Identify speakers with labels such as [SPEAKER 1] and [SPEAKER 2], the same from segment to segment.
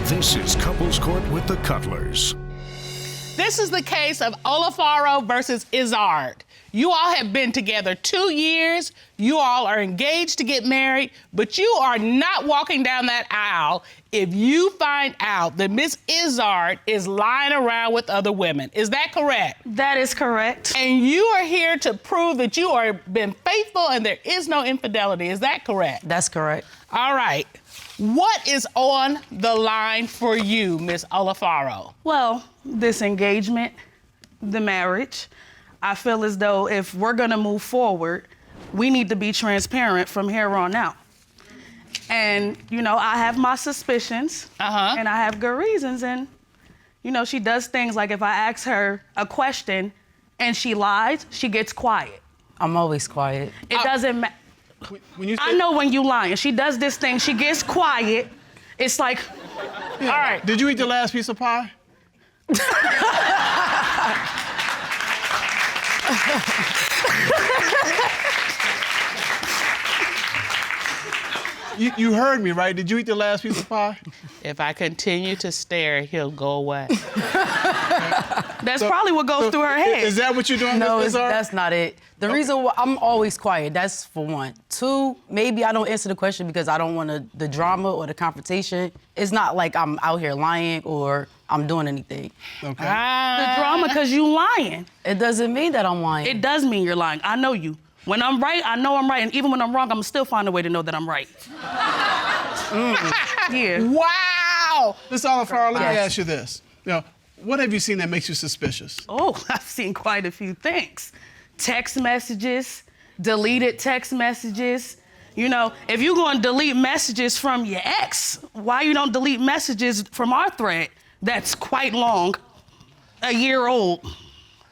[SPEAKER 1] This is Couples Court with the Cutlers.
[SPEAKER 2] This is the case of Oleforo versus Iszard. You all have been together 2 years. You all are engaged to get married, but you are not walking down that aisle if you find out that Miss Iszard is lying around with other women. Is that correct?
[SPEAKER 3] That is correct.
[SPEAKER 2] And you are here to prove that you are been faithful and there is no infidelity. Is that correct?
[SPEAKER 4] That's correct.
[SPEAKER 2] All right. What is on the line for you, Miss Oleforo?
[SPEAKER 3] Well, this engagement, the marriage, I feel as though if we're gonna move forward, we need to be transparent from here on out. And, you know, I have my suspicions, and I have good reasons, and, you know, she does things like if I ask her a question and she lies, she gets quiet.
[SPEAKER 4] I'm always quiet.
[SPEAKER 3] It doesn't matter. I know when you lying. She does this thing, she gets quiet. It's like,
[SPEAKER 5] yeah.
[SPEAKER 2] All right.
[SPEAKER 5] Did you eat the last piece of pie? You heard me, right? Did you eat the last piece of pie?
[SPEAKER 2] If I continue to stare, he'll go away.
[SPEAKER 3] That's probably what goes through her head.
[SPEAKER 5] Is that what you're doing?
[SPEAKER 4] No,
[SPEAKER 5] Miss Iszard?
[SPEAKER 4] that's not it. The reason why I'm always quiet, that's for one. Two, maybe I don't answer the question because I don't want the drama or the confrontation. It's not like I'm out here lying or I'm doing anything.
[SPEAKER 5] Okay.
[SPEAKER 3] The drama because you lying.
[SPEAKER 4] It doesn't mean that I'm lying.
[SPEAKER 3] It does mean you're lying. I know you. When I'm right, I know I'm right. And even when I'm wrong, I'm still find a way to know that I'm right. Yeah.
[SPEAKER 2] Wow!
[SPEAKER 5] Miss Oleforo, let me
[SPEAKER 4] Yes.
[SPEAKER 5] ask you this. You know, what have you seen that makes you suspicious?
[SPEAKER 3] Oh, I've seen quite a few things. Text messages, deleted text messages. You know, if you're going to delete messages from your ex, why you don't delete messages from our thread that's quite long, a year old?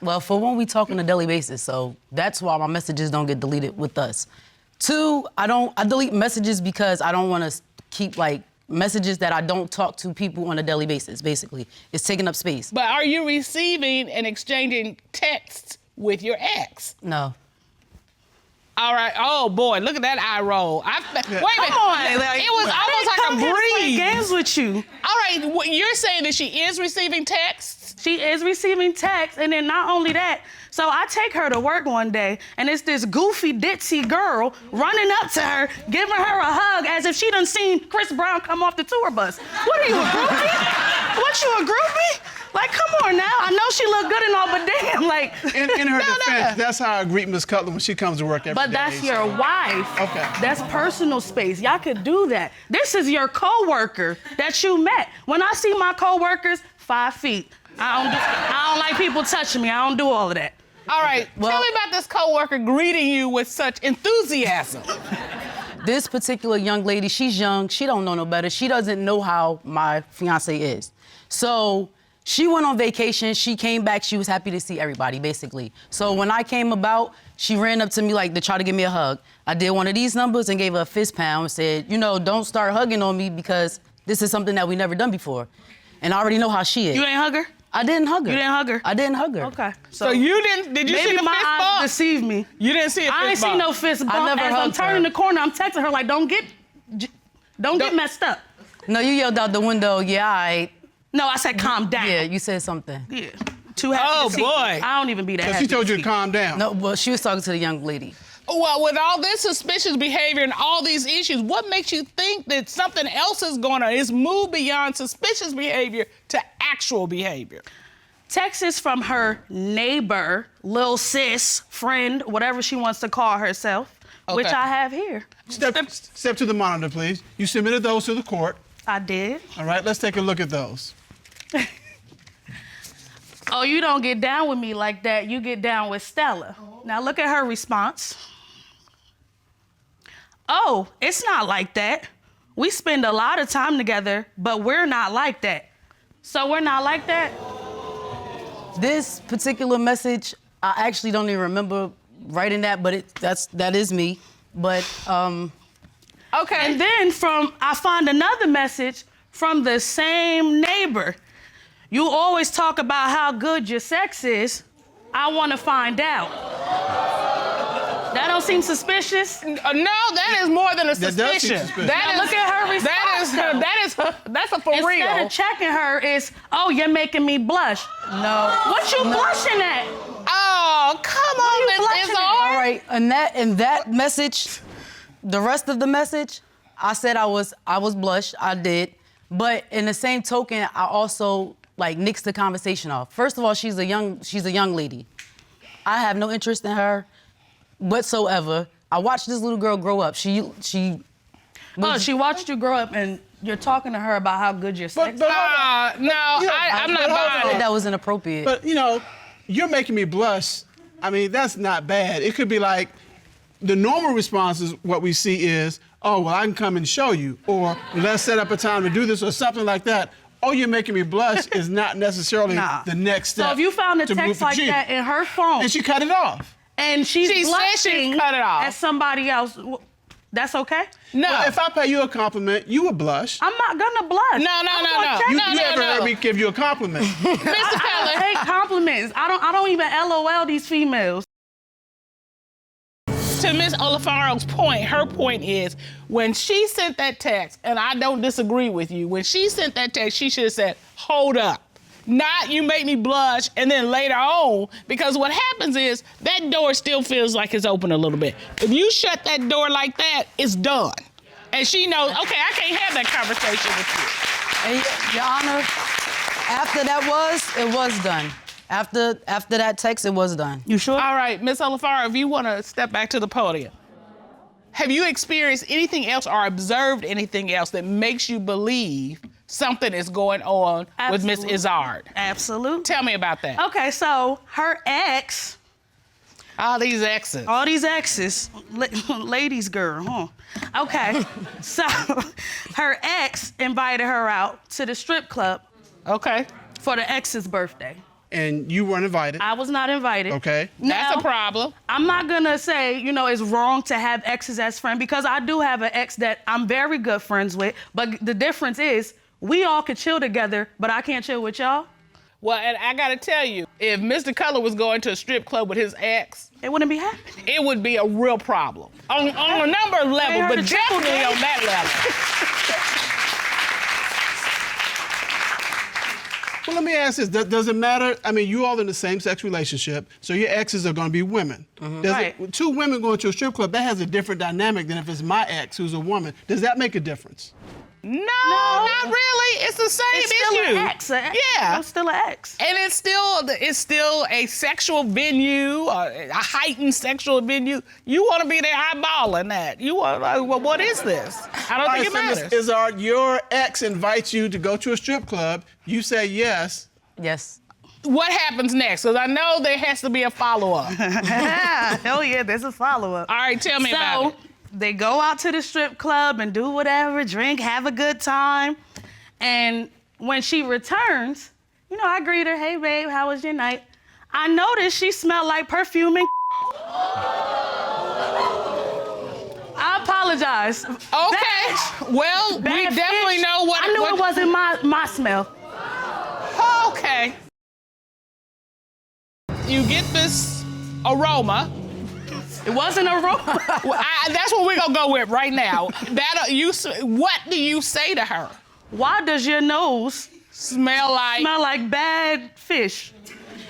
[SPEAKER 4] Well, for one, we talk on a daily basis, so that's why my messages don't get deleted with us. Two, I delete messages because I don't want to keep, like, messages that I don't talk to people on a daily basis, basically. It's taking up space.
[SPEAKER 2] But are you receiving and exchanging texts with your ex?
[SPEAKER 4] No.
[SPEAKER 2] All right. Oh, boy, look at that eye roll. Wait a minute.
[SPEAKER 3] Come on. Like,
[SPEAKER 2] it was almost like a breeze.
[SPEAKER 3] Games with you.
[SPEAKER 2] All right, you're saying that she is receiving texts?
[SPEAKER 3] She is receiving texts, and then not only that, so I take her to work one day, and it's this goofy, ditzy girl running up to her, giving her a hug as if she done seen Chris Brown come off the tour bus. What are you, a groupie? What, you a groupie? Like, come on now. I know she look good and all, but damn, like.
[SPEAKER 5] In her defense, that's how I greet Miss Cutler when she comes to work every day.
[SPEAKER 3] But that's your wife.
[SPEAKER 5] Okay.
[SPEAKER 3] That's personal space. Y'all could do that. This is your coworker that you met. When I see my coworkers, 5 feet. I don't like people touching me. I don't do all of that.
[SPEAKER 2] All right, tell me about this coworker greeting you with such enthusiasm.
[SPEAKER 4] This particular young lady, she's young. She don't know no better. She doesn't know how my fiancé is. So she went on vacation. She came back. She was happy to see everybody, basically. So when I came about, she ran up to me like to try to give me a hug. I did one of these numbers and gave her a fist pound and said, you know, don't start hugging on me because this is something that we never done before. And I already know how she is.
[SPEAKER 3] You ain't hug her?
[SPEAKER 4] I didn't hug her.
[SPEAKER 3] You didn't hug her?
[SPEAKER 4] I didn't hug her.
[SPEAKER 3] Okay.
[SPEAKER 2] So you didn't, did you see
[SPEAKER 3] maybe
[SPEAKER 2] the
[SPEAKER 3] my
[SPEAKER 2] fist
[SPEAKER 3] eyes
[SPEAKER 2] bump?
[SPEAKER 3] deceive me.
[SPEAKER 2] You didn't see a fist bump?
[SPEAKER 3] I ain't seen no fist bump.
[SPEAKER 4] never
[SPEAKER 3] As I'm
[SPEAKER 4] hugged
[SPEAKER 3] turning
[SPEAKER 4] her.
[SPEAKER 3] the corner, I'm texting her like, don't get messed up.
[SPEAKER 4] No, you yelled out the window, yeah, I.
[SPEAKER 3] No, I said calm down.
[SPEAKER 4] Yeah, you said something.
[SPEAKER 3] Yeah. Too happy to see
[SPEAKER 2] boy.
[SPEAKER 3] me. I don't even be that
[SPEAKER 5] So
[SPEAKER 3] happy
[SPEAKER 5] she told you to
[SPEAKER 3] see
[SPEAKER 5] calm down.
[SPEAKER 4] No, well, she was talking to the young lady.
[SPEAKER 2] Well, with all this suspicious behavior and all these issues, what makes you think that something else is going on? It's moved beyond suspicious behavior to actual behavior.
[SPEAKER 3] Texts from her neighbor, lil sis, friend, whatever she wants to call herself, which I have here.
[SPEAKER 5] Step to the monitor, please. You submitted those to the court.
[SPEAKER 3] I did.
[SPEAKER 5] All right, let's take a look at those.
[SPEAKER 3] Oh, you don't get down with me like that. You get down with Stella. Now look at her response. Oh, it's not like that. We spend a lot of time together, but we're not like that. So we're not like that?
[SPEAKER 4] This particular message, I actually don't even remember writing that, but that is me. But,
[SPEAKER 3] Okay. And then I find another message from the same neighbor. You always talk about how good your sex is. I want to find out. That don't seem suspicious?
[SPEAKER 2] No, that is more than a
[SPEAKER 5] That does seem
[SPEAKER 2] suspicion.
[SPEAKER 5] suspicious.
[SPEAKER 3] Now look at her response.
[SPEAKER 2] That's a for
[SPEAKER 3] Instead
[SPEAKER 2] real.
[SPEAKER 3] of checking her, it's, oh, you're making me blush.
[SPEAKER 4] No.
[SPEAKER 3] What you blushing at?
[SPEAKER 2] Oh, come on, Miss
[SPEAKER 3] blushing at?
[SPEAKER 2] Iszard.
[SPEAKER 4] All right, in that message, the rest of the message, I said I was blushed, I did. But in the same token, I also nixed the conversation off. First of all, she's a young lady. I have no interest in her whatsoever. I watched this little girl grow up. She
[SPEAKER 3] watched you grow up and you're talking to her about how good your sex is.
[SPEAKER 2] No, I'm not buying it.
[SPEAKER 4] that was inappropriate.
[SPEAKER 5] But, you're making me blush. I mean, that's not bad. It could be like, the normal response is what we see is, oh, well, I can come and show you, or let's set up a time to do this, or something like that. Oh, you're making me blush is not necessarily the next step.
[SPEAKER 3] So if you found a
[SPEAKER 5] to
[SPEAKER 3] text
[SPEAKER 5] move the
[SPEAKER 3] like
[SPEAKER 5] cheek.
[SPEAKER 3] that in her phone
[SPEAKER 5] And she cut it off.
[SPEAKER 3] and she's
[SPEAKER 2] She said she
[SPEAKER 3] blushing
[SPEAKER 2] cut it off.
[SPEAKER 3] at somebody else, that's okay?
[SPEAKER 2] No.
[SPEAKER 5] Well, if I pay you a compliment, you would blush.
[SPEAKER 3] I'm not gonna blush.
[SPEAKER 2] No.
[SPEAKER 5] You never heard me give you a compliment.
[SPEAKER 2] Mr.
[SPEAKER 3] I
[SPEAKER 2] Keller.
[SPEAKER 3] hate compliments. I don't even LOL these females.
[SPEAKER 2] To Miss Oleforo's point, her point is when she sent that text, and I don't disagree with you, when she sent that text, she should have said, hold up. Not you make me blush, and then later on, because what happens is that door still feels like it's open a little bit. If you shut that door like that, it's done. And she knows, okay, I can't have that conversation with you.
[SPEAKER 4] And, Your Honor, after that it was done. After that text, it was done.
[SPEAKER 3] You sure?
[SPEAKER 2] All right, Miss Oleforo, if you want to step back to the podium. Have you experienced anything else or observed anything else that makes you believe something is going on with Miss Iszard?
[SPEAKER 3] Absolutely.
[SPEAKER 2] Tell me about that.
[SPEAKER 3] Okay, so her ex,
[SPEAKER 2] All these exes.
[SPEAKER 3] all these exes, ladies girl, huh? Okay, so her ex invited her out to the strip club
[SPEAKER 2] Okay.
[SPEAKER 3] for the ex's birthday.
[SPEAKER 5] And you weren't invited.
[SPEAKER 3] I was not invited.
[SPEAKER 5] Okay.
[SPEAKER 2] That's
[SPEAKER 3] Now,
[SPEAKER 2] a problem.
[SPEAKER 3] I'm not gonna say, it's wrong to have exes as friends because I do have an ex that I'm very good friends with, but the difference is we all could chill together, but I can't chill with y'all.
[SPEAKER 2] Well, and I gotta tell you, if Mr. Color was going to a strip club with his ex,
[SPEAKER 3] It wouldn't be happening.
[SPEAKER 2] it would be a real problem. On a number of levels,
[SPEAKER 3] heard
[SPEAKER 2] but
[SPEAKER 3] of triple
[SPEAKER 2] definitely
[SPEAKER 3] date?
[SPEAKER 2] on that level.
[SPEAKER 5] Well, let me ask this. Does it matter? I mean, you all in the same sex relationship, so your exes are going to be women.
[SPEAKER 3] Right.
[SPEAKER 5] Two women going to a strip club, that has a different dynamic than if it's my ex who's a woman. Does that make a difference?
[SPEAKER 2] No, not really. It's the same
[SPEAKER 3] It's still
[SPEAKER 2] issue.
[SPEAKER 3] an ex.
[SPEAKER 2] Yeah.
[SPEAKER 3] I'm still an ex.
[SPEAKER 2] And it's still a sexual venue, a heightened sexual venue. You want to be there eyeballing that. You want, well, what is this? I don't think it matters.
[SPEAKER 5] Ms. Iszard, your ex invites you to go to a strip club. You say yes.
[SPEAKER 4] Yes.
[SPEAKER 2] What happens next? Because I know there has to be a follow-up.
[SPEAKER 3] Hell yeah, there's a follow-up.
[SPEAKER 2] All right, tell me about it.
[SPEAKER 3] They go out to the strip club and do whatever, drink, have a good time. And when she returns, I greet her, hey babe, how was your night? I noticed she smelled like perfume and I apologize.
[SPEAKER 2] Okay, well, we
[SPEAKER 3] Bad
[SPEAKER 2] definitely
[SPEAKER 3] fish.
[SPEAKER 2] know what...
[SPEAKER 3] I knew it wasn't my smell.
[SPEAKER 2] Okay. You get this aroma.
[SPEAKER 3] It wasn't a aroma.
[SPEAKER 2] Well, that's what we're gonna go with right now. What do you say to her?
[SPEAKER 3] Why does your nose
[SPEAKER 2] Smell like
[SPEAKER 3] bad fish?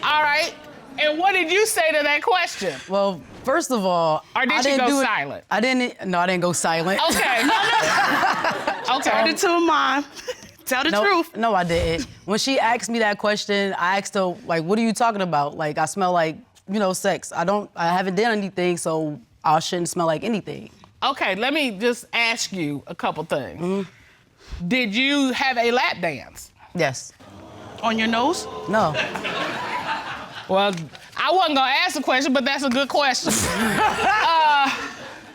[SPEAKER 2] All right. And what did you say to that question?
[SPEAKER 4] Well, first of all,
[SPEAKER 2] Or did
[SPEAKER 4] I
[SPEAKER 2] she
[SPEAKER 4] didn't
[SPEAKER 2] go
[SPEAKER 4] do it-
[SPEAKER 2] silent?
[SPEAKER 4] I didn't go silent.
[SPEAKER 2] Okay. Okay.
[SPEAKER 3] Turn it to a mime. Tell the truth.
[SPEAKER 4] No, I didn't. When she asked me that question, I asked her, what are you talking about? I smell like, sex. I haven't done anything, so I shouldn't smell like anything.
[SPEAKER 2] Okay, let me just ask you a couple things. Did you have a lap dance?
[SPEAKER 4] Yes.
[SPEAKER 3] On your nose?
[SPEAKER 4] No.
[SPEAKER 2] Well, I wasn't gonna ask the question, but that's a good question.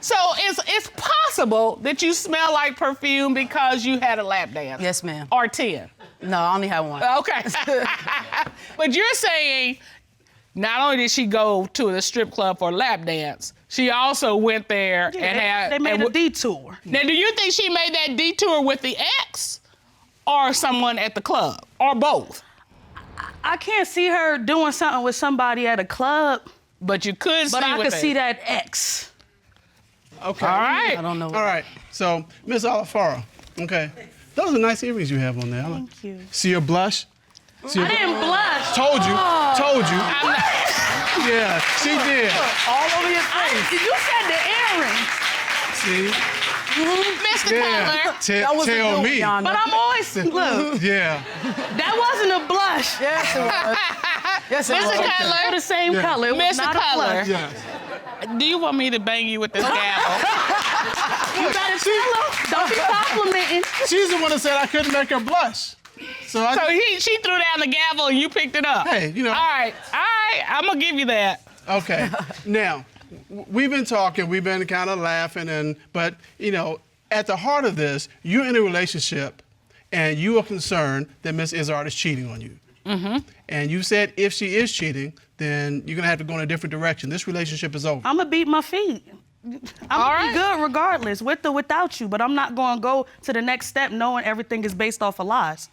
[SPEAKER 2] So it's possible that you smell like perfume because you had a lap dance.
[SPEAKER 4] Yes, ma'am.
[SPEAKER 2] Or 10.
[SPEAKER 4] No, I only had one.
[SPEAKER 2] Okay. But you're saying not only did she go to the strip club for a lap dance, she also went there and
[SPEAKER 3] They made a detour.
[SPEAKER 2] Now, do you think she made that detour with the ex or someone at the club, or both?
[SPEAKER 3] I can't see her doing something with somebody at a club
[SPEAKER 2] But you could
[SPEAKER 3] But
[SPEAKER 2] see
[SPEAKER 3] I
[SPEAKER 2] what
[SPEAKER 3] could
[SPEAKER 2] they...
[SPEAKER 3] see that X.
[SPEAKER 5] Okay.
[SPEAKER 2] All right.
[SPEAKER 4] I don't know.
[SPEAKER 5] All right. So, Miss Oleforo, okay. Those are nice earrings you have on there.
[SPEAKER 3] Thank you.
[SPEAKER 5] See your blush? See
[SPEAKER 3] I
[SPEAKER 5] your
[SPEAKER 3] didn't blush.
[SPEAKER 5] Told you.
[SPEAKER 3] Oh.
[SPEAKER 5] Told you. Yeah, she did.
[SPEAKER 4] All over your face.
[SPEAKER 3] You said the earrings.
[SPEAKER 5] See?
[SPEAKER 2] Mr.
[SPEAKER 5] Yeah.
[SPEAKER 2] Cutler.
[SPEAKER 4] That was a
[SPEAKER 5] Tell
[SPEAKER 4] good
[SPEAKER 5] me.
[SPEAKER 4] one,
[SPEAKER 3] But I'm always, look,
[SPEAKER 5] Yeah.
[SPEAKER 3] that wasn't a blush.
[SPEAKER 4] Yes, it was. Yes, it
[SPEAKER 2] Mr.
[SPEAKER 4] was.
[SPEAKER 3] They're
[SPEAKER 2] Cutler,
[SPEAKER 3] the same color. It was
[SPEAKER 2] Mr.
[SPEAKER 3] not a
[SPEAKER 2] Cutler.
[SPEAKER 3] blush.
[SPEAKER 5] Yeah.
[SPEAKER 2] do you want me to bang you with this gavel?
[SPEAKER 3] You gotta tell her. Don't be complimenting.
[SPEAKER 5] She's the one that said I couldn't make her blush. So I.
[SPEAKER 2] So she threw down the gavel and you picked it up.
[SPEAKER 5] Hey, you know.
[SPEAKER 2] All right, I'm gonna give you that.
[SPEAKER 5] Okay. Now, we've been talking, we've been kind of laughing, but you know, at the heart of this, you're in a relationship, and you are concerned that Miss Iszard is cheating on you. Mm-hmm. And you said if she is cheating, then you're gonna have to go in a different direction. This relationship is over.
[SPEAKER 3] I'm gonna beat my feet. I'm
[SPEAKER 2] All
[SPEAKER 3] gonna
[SPEAKER 2] right.
[SPEAKER 3] be good regardless, with or without you, but I'm not gonna go to the next step knowing everything is based off of lies.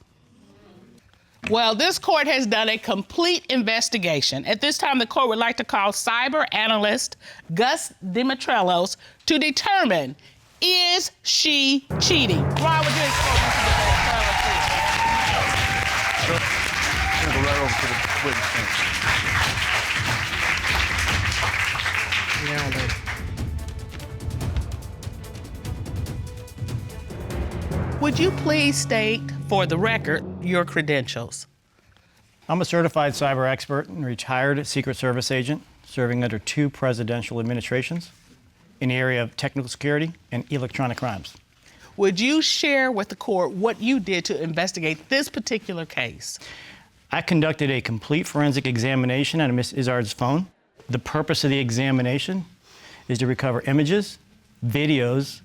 [SPEAKER 2] Well, this court has done a complete investigation. At this time, the court would like to call cyber analyst Gus Dimitrelos to determine, is she cheating? Why would you expose Mr. Dimitrelos, please?
[SPEAKER 6] I'm gonna go right over to the witness stand.
[SPEAKER 2] Would you please state, for the record, your credentials?
[SPEAKER 7] I'm a certified cyber expert and retired Secret Service agent serving under 2 presidential administrations in the area of technical security and electronic crimes.
[SPEAKER 2] Would you share with the court what you did to investigate this particular case?
[SPEAKER 7] I conducted a complete forensic examination on Miss Iszard's phone. The purpose of the examination is to recover images, videos,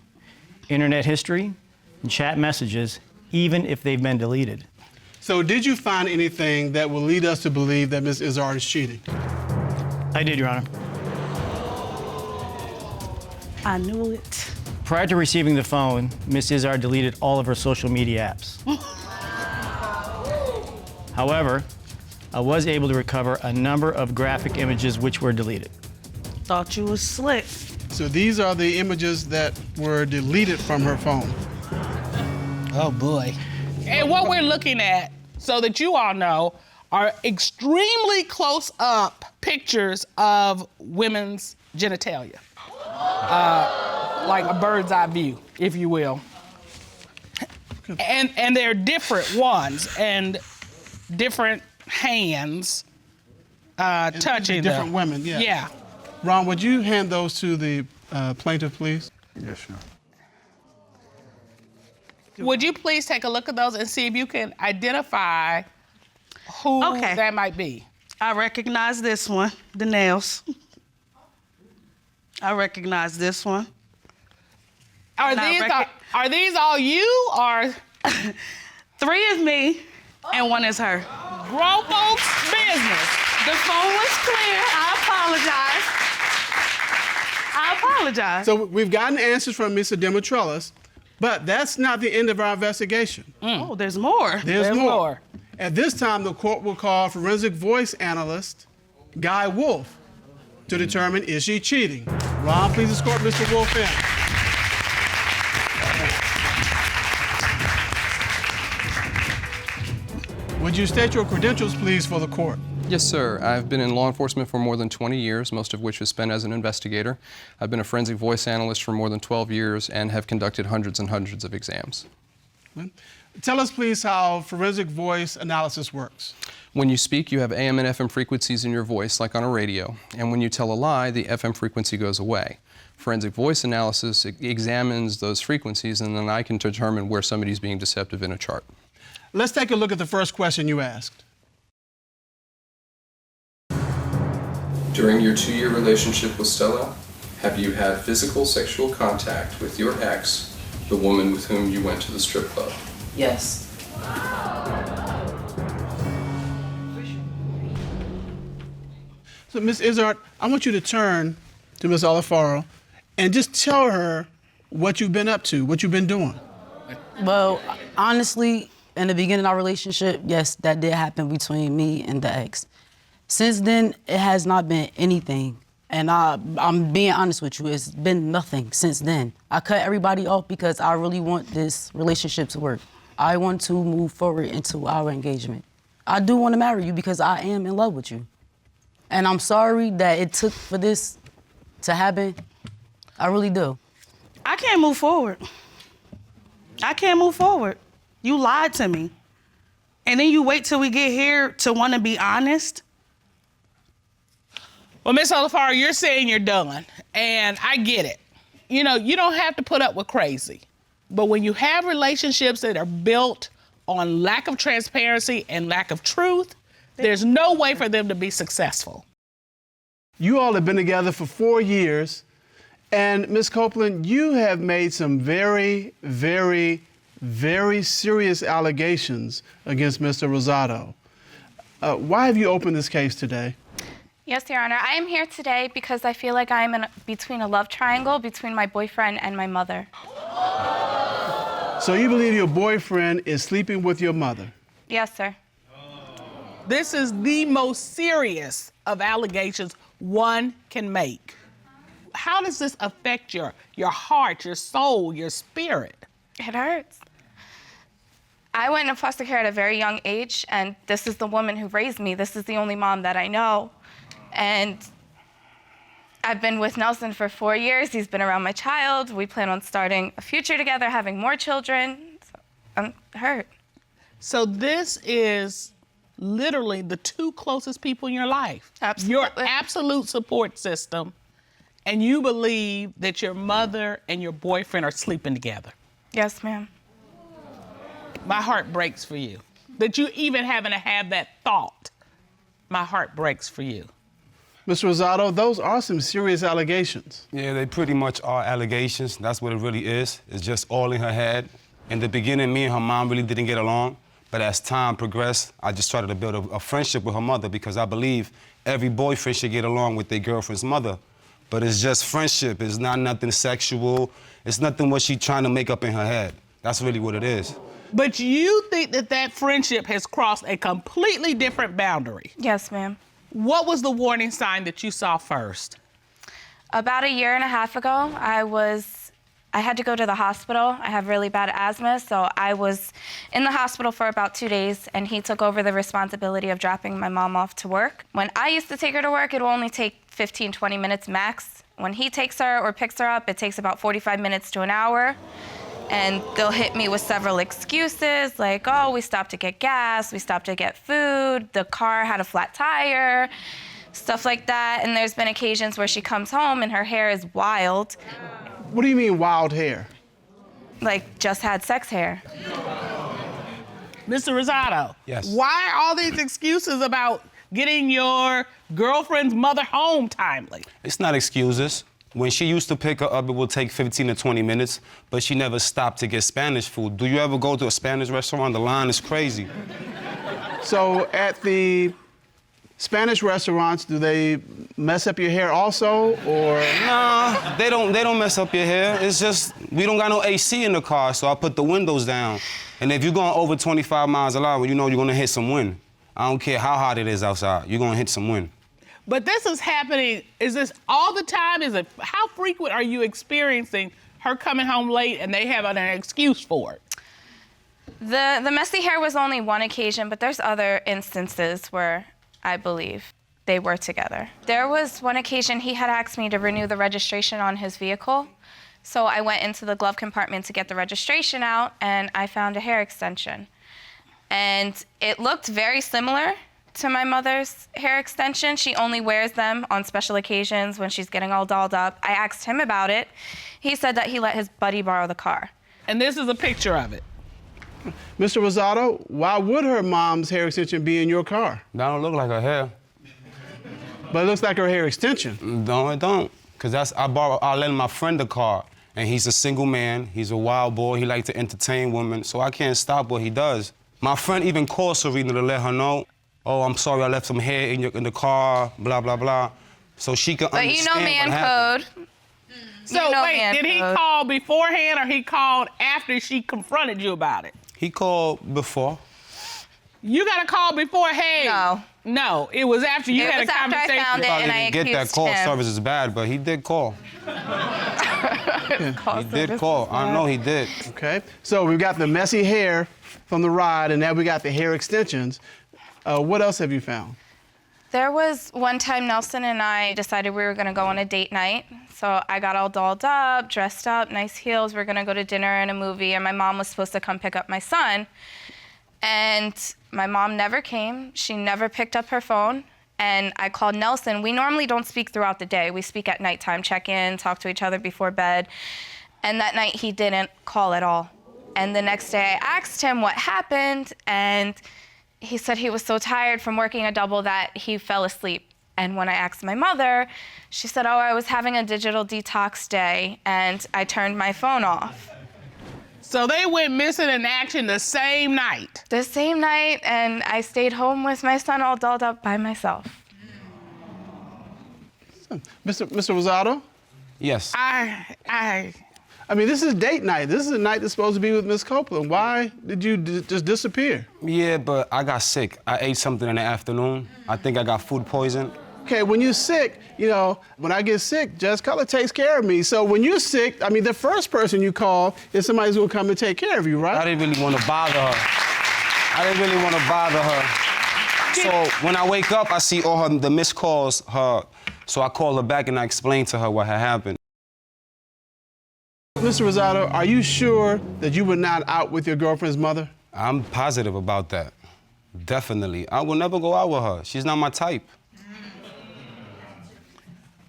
[SPEAKER 7] internet history, and chat messages, even if they've been deleted.
[SPEAKER 5] So did you find anything that will lead us to believe that Miss Iszard is cheating?
[SPEAKER 7] I did, Your Honor.
[SPEAKER 3] I knew it.
[SPEAKER 7] Prior to receiving the phone, Miss Iszard deleted all of her social media apps. However, I was able to recover a number of graphic images which were deleted.
[SPEAKER 3] Thought you was slick.
[SPEAKER 5] So these are the images that were deleted from her phone.
[SPEAKER 2] Oh, boy. And what we're looking at, so that you all know, are extremely close-up pictures of women's genitalia. Like a bird's eye view, if you will. And they're different ones and different hands touching
[SPEAKER 5] Different
[SPEAKER 2] them.
[SPEAKER 5] women, yeah.
[SPEAKER 2] Yeah.
[SPEAKER 5] Ron, would you hand those to the plaintiff, please?
[SPEAKER 6] Yes, sure.
[SPEAKER 2] Would you please take a look at those and see if you can identify who
[SPEAKER 3] Okay.
[SPEAKER 2] that might be?
[SPEAKER 3] I recognize this one, the nails. I recognize this one.
[SPEAKER 2] Are
[SPEAKER 3] Not
[SPEAKER 2] these
[SPEAKER 3] rec-
[SPEAKER 2] are these all you or
[SPEAKER 3] 3 is me, and 1 is her.
[SPEAKER 2] grown folks' business?
[SPEAKER 3] The phone was clear. I apologize.
[SPEAKER 5] So we've gotten answers from Mr. Dimitrelos, but that's not the end of our investigation.
[SPEAKER 3] Oh, there's more.
[SPEAKER 5] There's more.
[SPEAKER 2] more.
[SPEAKER 5] At this time, the court will call forensic voice analyst Guy Wolf to determine is she cheating. Ron, please escort Mr. Wolf in. Would you state your credentials, please, for the court?
[SPEAKER 8] Yes, sir. I've been in law enforcement for more than 20 years, most of which was spent as an investigator. I've been a forensic voice analyst for more than 12 years and have conducted hundreds and hundreds of exams.
[SPEAKER 5] Tell us, please, how forensic voice analysis works.
[SPEAKER 8] When you speak, you have AM and FM frequencies in your voice, like on a radio. And when you tell a lie, the FM frequency goes away. Forensic voice analysis examines those frequencies, and then I can determine where somebody's being deceptive in a chart.
[SPEAKER 5] Let's take a look at the first question you asked.
[SPEAKER 8] During your 2-year relationship with Stella, have you had physical sexual contact with your ex, the woman with whom you went to the strip club?
[SPEAKER 4] Yes.
[SPEAKER 5] So, Ms. Iszard, I want you to turn to Ms. Oleforo and just tell her what you've been up to, what you've been doing.
[SPEAKER 4] Well, honestly, in the beginning of our relationship, yes, that did happen between me and the ex. Since then, it has not been anything. And I'm being honest with you, it's been nothing since then. I cut everybody off because I really want this relationship to work. I want to move forward into our engagement. I do want to marry you because I am in love with you. And I'm sorry that it took for this to happen. I really do.
[SPEAKER 3] I can't move forward. I can't move forward. You lied to me. And then you wait till we get here to want to be honest?
[SPEAKER 2] Well, Miss Oleforo, you're saying you're done, and I get it. You know, you don't have to put up with crazy. But when you have relationships that are built on lack of transparency and lack of truth, there's no way for them to be successful.
[SPEAKER 5] You all have been together for 4 years, and Ms. Copeland, you have made some very, very, very serious allegations against Mr. Rosado. Why have you opened this case today?
[SPEAKER 9] Yes, Your Honor. I am here today because I feel like I am between a love triangle between my boyfriend and my mother.
[SPEAKER 5] So you believe your boyfriend is sleeping with your mother?
[SPEAKER 9] Yes, sir.
[SPEAKER 2] This is the most serious of allegations one can make. How does this affect your heart, your soul, your spirit?
[SPEAKER 9] It hurts. I went into foster care at a very young age, and this is the woman who raised me. This is the only mom that I know. And I've been with Nelson for 4 years. He's been around my child. We plan on starting a future together, having more children. So I'm hurt.
[SPEAKER 2] So this is literally the two closest people in your life.
[SPEAKER 9] Absolutely.
[SPEAKER 2] Your absolute support system. And you believe that your mother and your boyfriend are sleeping together.
[SPEAKER 9] Yes, ma'am.
[SPEAKER 2] My heart breaks for you. That you even having to have that thought. My heart breaks for you.
[SPEAKER 5] Mr. Rosado, those are some serious allegations.
[SPEAKER 10] Yeah, they pretty much are allegations. That's what it really is. It's just all in her head. In the beginning, me and her mom really didn't get along. But as time progressed, I just started to build a friendship with her mother because I believe every boyfriend should get along with their girlfriend's mother. But it's just friendship. It's not nothing sexual. It's nothing what she's trying to make up in her head. That's really what it is.
[SPEAKER 2] But you think that that friendship has crossed a completely different boundary.
[SPEAKER 9] Yes, ma'am.
[SPEAKER 2] What was the warning sign that you saw first?
[SPEAKER 9] About 1.5 years ago, I had to go to the hospital. I have really bad asthma, so I was in the hospital for about 2 days, and he took over the responsibility of dropping my mom off to work. When I used to take her to work, it will only take 15, 20 minutes max. When he takes her or picks her up, it takes about 45 minutes to an hour. And they'll hit me with several excuses, like, oh, we stopped to get gas, we stopped to get food, the car had a flat tire, stuff like that. And there's been occasions where she comes home and her hair is wild.
[SPEAKER 5] What do you mean wild hair?
[SPEAKER 9] Like, just had sex hair.
[SPEAKER 2] Mr. Rosado.
[SPEAKER 10] Yes.
[SPEAKER 2] Why all these excuses about getting your girlfriend's mother home timely?
[SPEAKER 10] It's not excuses. When she used to pick her up, it would take 15 to 20 minutes, but she never stopped to get Spanish food. Do you ever go to a Spanish restaurant? The line is crazy.
[SPEAKER 5] So at the Spanish restaurants, do they mess up your hair also, or?
[SPEAKER 10] Nah, they don't mess up your hair. It's just, we don't got no AC in the car, so I put the windows down. And if you're going over 25 miles an hour, you know you're gonna hit some wind. I don't care how hot it is outside, you're gonna hit some wind.
[SPEAKER 2] But this is happening, is this all the time? How frequent are you experiencing her coming home late and they have an excuse for it?
[SPEAKER 9] The messy hair was only one occasion, but there's other instances where I believe they were together. There was one occasion he had asked me to renew the registration on his vehicle. So I went into the glove compartment to get the registration out, and I found a hair extension. And it looked very similar to my mother's hair extension. She only wears them on special occasions when she's getting all dolled up. I asked him about it. He said that he let his buddy borrow the car.
[SPEAKER 2] And this is a picture of it.
[SPEAKER 5] Mr. Rosado, why would her mom's hair extension be in your car?
[SPEAKER 10] That don't look like her hair.
[SPEAKER 5] But it looks like her hair extension.
[SPEAKER 10] No, it don't. Cause I lent my friend the car, and he's a single man, he's a wild boy, he likes to entertain women, so I can't stop what he does. My friend even called Serena to let her know, oh, I'm sorry, I left some hair in the car, blah, blah, blah. So she can understand
[SPEAKER 9] But you know man code.
[SPEAKER 2] So wait, did he call beforehand or he called after she confronted you about it?
[SPEAKER 10] He called before.
[SPEAKER 2] You got a call before, hey.
[SPEAKER 9] No.
[SPEAKER 2] No, it was after you had a conversation.
[SPEAKER 9] After I found it and I
[SPEAKER 10] Get that
[SPEAKER 9] accused
[SPEAKER 10] call.
[SPEAKER 9] him.
[SPEAKER 10] Service is bad, but he did call. He did call. I know he did.
[SPEAKER 5] Okay. So we've got the messy hair from the ride, and now we got the hair extensions. What else have you found?
[SPEAKER 9] There was one time Nelson and I decided we were gonna go on a date night. So I got all dolled up, dressed up, nice heels. We're gonna go to dinner and a movie, and my mom was supposed to come pick up my son. And my mom never came. She never picked up her phone. And I called Nelson. We normally don't speak throughout the day. We speak at nighttime, check in, talk to each other before bed. And that night he didn't call at all. And the next day I asked him what happened, and he said he was so tired from working a double that he fell asleep. And when I asked my mother, she said, oh, I was having a digital detox day and I turned my phone off.
[SPEAKER 2] So they went missing in action the same night.
[SPEAKER 9] The same night, and I stayed home with my son all dolled up by myself.
[SPEAKER 5] Mr. Rosado?
[SPEAKER 10] Yes.
[SPEAKER 5] I mean, this is date night. This is a night that's supposed to be with Miss Copeland. Why did you just disappear?
[SPEAKER 10] Yeah, but I got sick. I ate something in the afternoon. I think I got food poison.
[SPEAKER 5] Okay, when you're sick, you know, when I get sick, Jess Cutler takes care of me. So when you're sick, I mean, the first person you call is somebody who's gonna come and take care of you, right?
[SPEAKER 10] I didn't really want to bother her. So when I wake up, I see all the missed calls. So I called her back and I explained to her what had happened.
[SPEAKER 5] Mr. Rosado, are you sure that you were not out with your girlfriend's mother?
[SPEAKER 10] I'm positive about that. Definitely. I will never go out with her. She's not my type.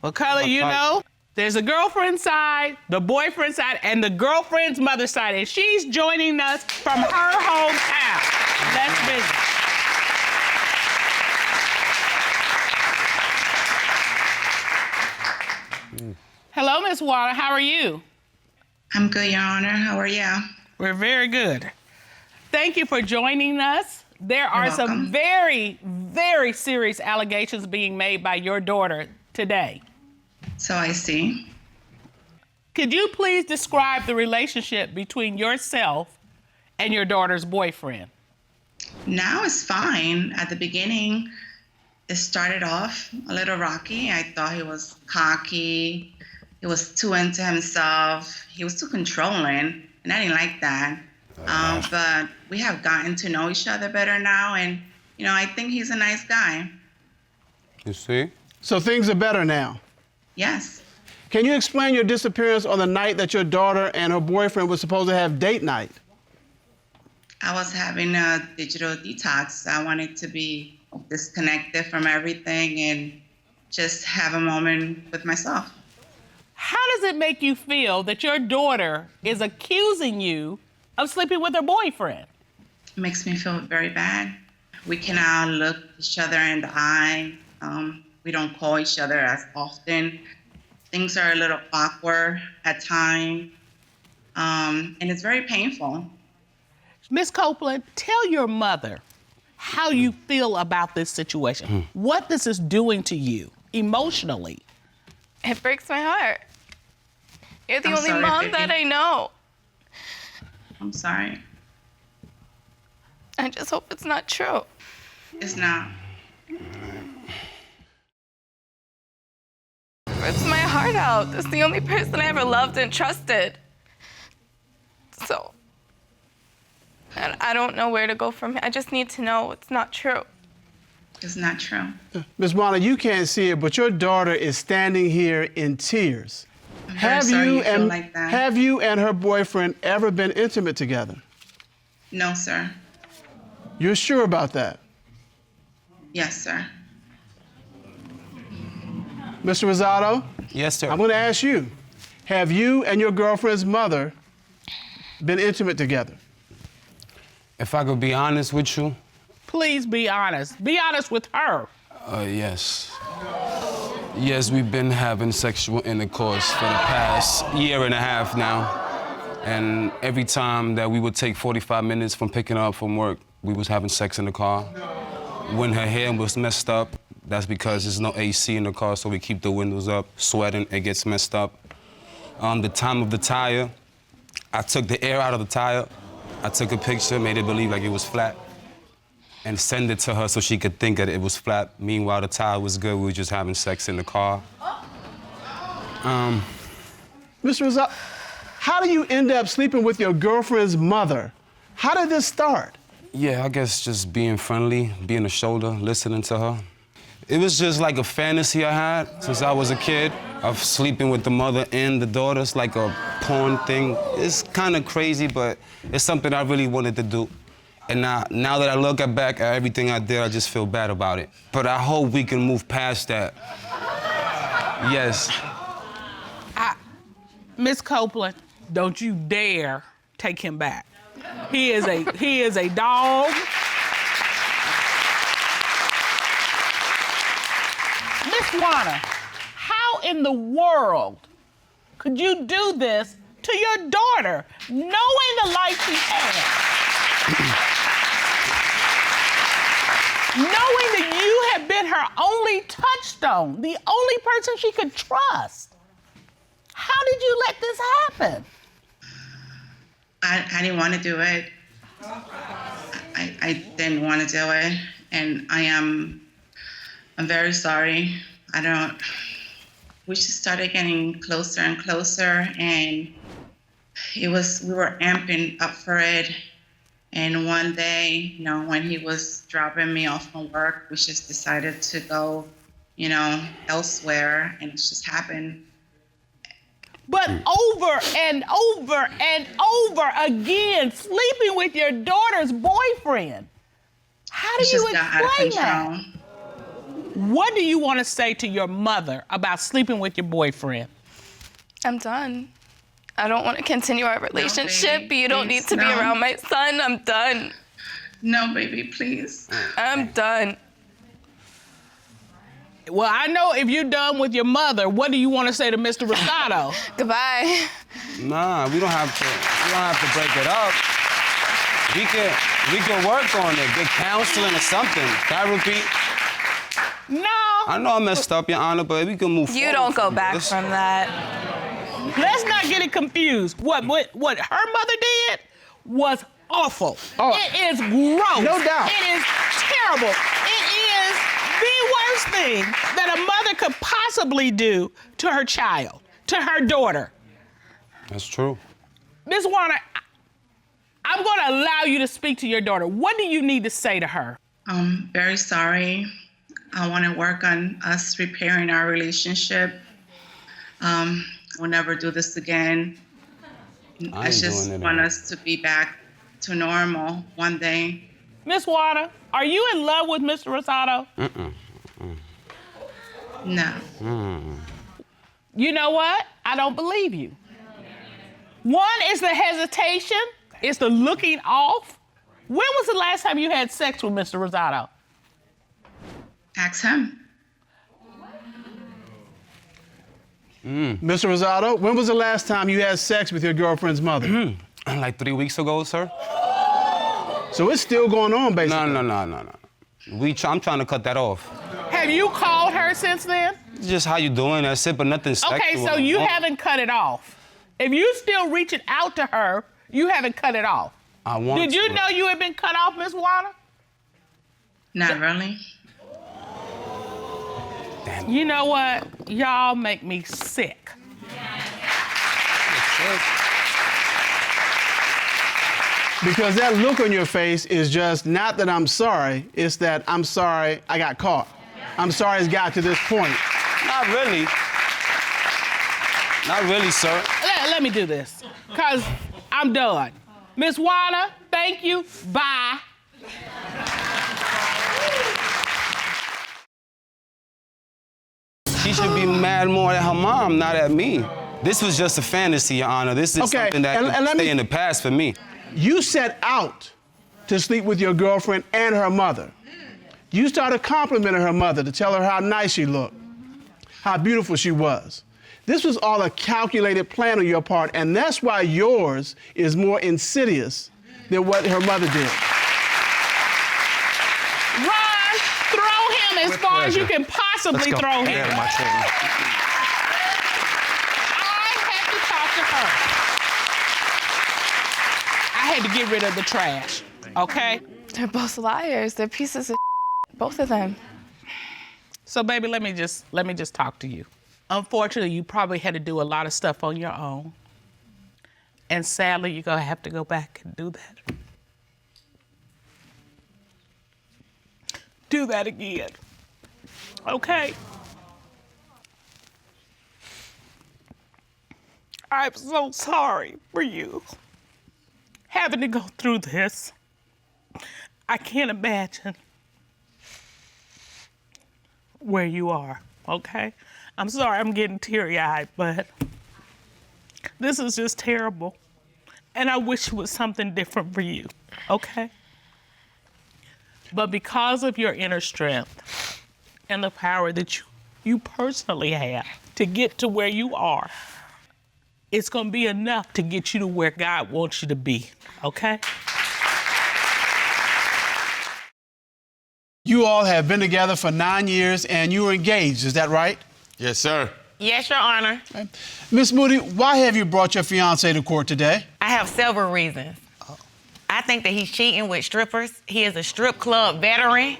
[SPEAKER 2] Well, Cutler, you know, there's a girlfriend side, the boyfriend side, and the girlfriend's mother side, and she's joining us from her hometown. Let's visit. Hello, Miss Water. How are you?
[SPEAKER 11] I'm good, Your Honor. How are you?
[SPEAKER 2] We're very good. Thank you for joining us. There are some very, very serious allegations being made by your daughter today.
[SPEAKER 11] So I see.
[SPEAKER 2] Could you please describe the relationship between yourself and your daughter's boyfriend?
[SPEAKER 11] Now it's fine. At the beginning, it started off a little rocky. I thought he was cocky. He was too into himself. He was too controlling, and I didn't like that. But we have gotten to know each other better now, and, you know, I think he's a nice guy.
[SPEAKER 10] You see?
[SPEAKER 5] So things are better now?
[SPEAKER 11] Yes.
[SPEAKER 5] Can you explain your disappearance on the night that your daughter and her boyfriend were supposed to have date night?
[SPEAKER 11] I was having a digital detox. I wanted to be disconnected from everything and just have a moment with myself.
[SPEAKER 2] How does it make you feel that your daughter is accusing you of sleeping with her boyfriend?
[SPEAKER 11] It makes me feel very bad. We cannot look each other in the eye. We don't call each other as often. Things are a little awkward at times, and it's very painful.
[SPEAKER 2] Miss Copeland, tell your mother how you feel about this situation, what this is doing to you emotionally.
[SPEAKER 9] It breaks my heart. You're the
[SPEAKER 11] I'm
[SPEAKER 9] only
[SPEAKER 11] sorry,
[SPEAKER 9] mom
[SPEAKER 11] baby.
[SPEAKER 9] that I know.
[SPEAKER 11] I'm sorry.
[SPEAKER 9] I just hope it's not true.
[SPEAKER 11] It's not.
[SPEAKER 9] Rips my heart out. That's the only person I ever loved and trusted. So, and I don't know where to go from here. I just need to know it's not true.
[SPEAKER 11] It's not true.
[SPEAKER 5] Ms. Warner, you can't see it, but your daughter is standing here in tears.
[SPEAKER 11] I'm very sorry you feel like that.
[SPEAKER 5] Have you and her boyfriend ever been intimate together?
[SPEAKER 11] No, sir.
[SPEAKER 5] You're sure about that?
[SPEAKER 11] Yes, sir.
[SPEAKER 5] Mr. Rosado?
[SPEAKER 10] Yes, sir.
[SPEAKER 5] I'm going to ask you, have you and your girlfriend's mother been intimate together?
[SPEAKER 10] If I could be honest with you.
[SPEAKER 2] Please be honest. Be honest with her.
[SPEAKER 10] Yes. Yes, we've been having sexual intercourse for the past year and a half now. And every time that we would take 45 minutes from picking her up from work, we was having sex in the car. When her hair was messed up, that's because there's no AC in the car, so we keep the windows up, sweating, it gets messed up. The time of the tire, I took the air out of the tire. I took a picture, made it believe like it was flat. and send it to her so she could think that it was flat. Meanwhile, the tire was good. We were just having sex in the car.
[SPEAKER 5] Mr. Rosado, how do you end up sleeping with your girlfriend's mother? How did this start?
[SPEAKER 10] Yeah, I guess just being friendly, being a shoulder, listening to her. It was just like a fantasy I had since I was a kid of sleeping with the mother and the daughter. It's like a porn thing. It's kind of crazy, but it's something I really wanted to do. And now that I look back at everything I did, I just feel bad about it. But I hope we can move past that. Yes.
[SPEAKER 2] Miss Copeland, don't you dare take him back. He is a dog. Miss Warner, how in the world could you do this to your daughter, knowing the life she had? Knowing that you have been her only touchstone, the only person she could trust. How did you let this happen?
[SPEAKER 11] I didn't want to do it. I didn't want to do it, and I'm very sorry. We just started getting closer and closer, and we were amping up for it. And one day, when he was dropping me off from work, we just decided to go, elsewhere, and it just happened.
[SPEAKER 2] But over and over and over again, sleeping with your daughter's boyfriend. How do you explain that? What do you want to say to your mother about sleeping with your boyfriend?
[SPEAKER 9] I'm done. I don't want to continue our relationship.
[SPEAKER 11] baby,
[SPEAKER 9] you don't need to be around my son. I'm done.
[SPEAKER 11] No, baby, please.
[SPEAKER 9] I'm done.
[SPEAKER 2] Well, I know if you're done with your mother, what do you want to say to Mr. Rosado?
[SPEAKER 9] Goodbye.
[SPEAKER 10] Nah, we don't have to break it up. We can work on it, get counseling or something, therapy.
[SPEAKER 2] No.
[SPEAKER 10] I know I messed up, Your Honor, but we can move forward.
[SPEAKER 9] You don't go back from that.
[SPEAKER 2] Let's not get it confused. What her mother did was awful.
[SPEAKER 5] Oh,
[SPEAKER 2] it is gross.
[SPEAKER 5] No doubt.
[SPEAKER 2] It is terrible. It is the worst thing that a mother could possibly do to her child, to her daughter.
[SPEAKER 10] That's true.
[SPEAKER 2] Ms. Warner, I'm going to allow you to speak to your daughter. What do you need to say to her?
[SPEAKER 11] I'm very sorry. I want to work on us repairing our relationship. We'll never do this again. I just want us to be back to normal one day.
[SPEAKER 2] Ms. Warner, are you in love with Mr. Rosado?
[SPEAKER 11] No.
[SPEAKER 2] You know what? I don't believe you. One is the hesitation, it's the looking off. When was the last time you had sex with Mr. Rosado?
[SPEAKER 11] Ask him.
[SPEAKER 5] Mr. Rosado, when was the last time you had sex with your girlfriend's mother?
[SPEAKER 10] Like 3 weeks ago, sir.
[SPEAKER 5] So it's still going on, basically.
[SPEAKER 10] No. I'm trying to cut that off.
[SPEAKER 2] Have you called her since then?
[SPEAKER 10] Just how you doing, that's it, but nothing sexual.
[SPEAKER 2] Okay, so you haven't cut it off. If you still reaching out to her, you haven't cut it off.
[SPEAKER 10] I want
[SPEAKER 2] Did you know you had been cut off, Ms. Warner?
[SPEAKER 11] Not really.
[SPEAKER 10] Damn.
[SPEAKER 2] You know what? Y'all make me sick.
[SPEAKER 5] Because that look on your face is just not that I'm sorry, it's that I'm sorry I got caught. I'm sorry it's got to this point.
[SPEAKER 10] Not really. Not really, sir.
[SPEAKER 2] Let me do this, because I'm done. Ms. Warner, thank you. Bye.
[SPEAKER 10] She should be mad more at her mom, not at me. This was just a fantasy, Your Honor. This is something that can stay in the past for me.
[SPEAKER 5] You set out to sleep with your girlfriend and her mother. You started complimenting her mother to tell her how nice she looked, how beautiful she was. This was all a calculated plan on your part, and that's why yours is more insidious than what her mother did.
[SPEAKER 2] Ron, throw him as far as you can possibly throw him.
[SPEAKER 6] Yeah, my turn.
[SPEAKER 2] I had to talk to her. I had to get rid of the trash, okay?
[SPEAKER 9] They're both liars. They're pieces of both of them.
[SPEAKER 2] So, baby, let me just talk to you. Unfortunately, you probably had to do a lot of stuff on your own. And sadly, you're gonna have to go back and do that. Do that again. Okay? I'm so sorry for you having to go through this. I can't imagine where you are, okay? I'm sorry I'm getting teary-eyed, but this is just terrible. And I wish it was something different for you, okay? But because of your inner strength and the power that you personally have to get to where you are, it's gonna be enough to get you to where God wants you to be, okay?
[SPEAKER 5] You all have been together for 9 years and you were engaged, is that right?
[SPEAKER 6] Yes, sir.
[SPEAKER 12] Yes, Your Honor.
[SPEAKER 5] Okay. Miss Moody, why have you brought your fiancé to court today?
[SPEAKER 12] I have several reasons. I think that he's cheating with strippers. He is a strip club veteran.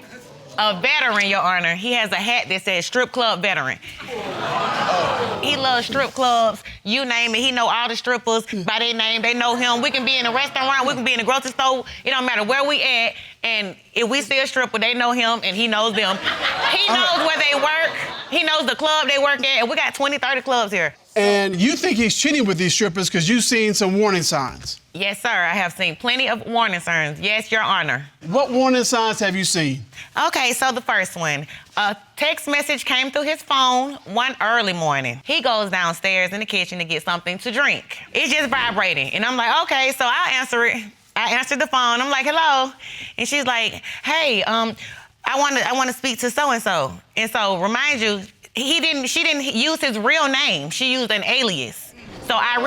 [SPEAKER 12] A veteran, Your Honor. He has a hat that says strip club veteran. He loves strip clubs. You name it. He know all the strippers by their name. They know him. We can be in a restaurant. We can be in a grocery store. It don't matter where we at. And if we see a stripper, they know him and he knows them. He knows where they work. He knows the club they work at. And we got 20, 30 clubs here.
[SPEAKER 5] And you think he's cheating with these strippers because you've seen some warning signs?
[SPEAKER 12] Yes, sir. I have seen plenty of warning signs. Yes, Your Honor.
[SPEAKER 5] What warning signs have you seen?
[SPEAKER 12] Okay, so the first one. A text message came through his phone one early morning. He goes downstairs in the kitchen to get something to drink. It's just vibrating. And I'm like, okay, so I'll answer it. I answered the phone. I'm like, hello. And she's like, hey, I want to speak to so-and-so. And so remind you, she didn't use his real name. She used an alias. So I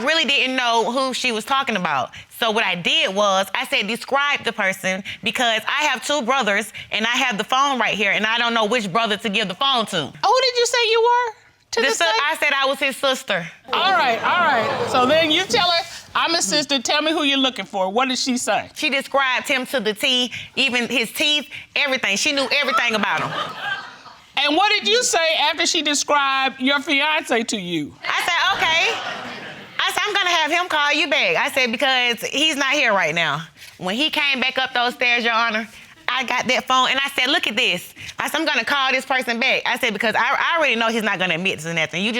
[SPEAKER 12] really didn't know who she was talking about. So what I did was I said, describe the person because I have 2 brothers and I have the phone right here and I don't know which brother to give the phone to.
[SPEAKER 2] Who did you say you were?
[SPEAKER 12] I said I was his sister.
[SPEAKER 2] All right. So then you tell her, I'm his sister, tell me who you're looking for. What did she say?
[SPEAKER 12] She described him to the T, even his teeth, everything. She knew everything about him.
[SPEAKER 2] And what did you say after she described your fiance to you?
[SPEAKER 12] I said, okay. I said, I'm gonna have him call you back. I said, because he's not here right now. When he came back up those stairs, Your Honor, I got that phone and I said, look at this. I said, I'm gonna call this person back. I said, because I already know he's not gonna admit to nothing. You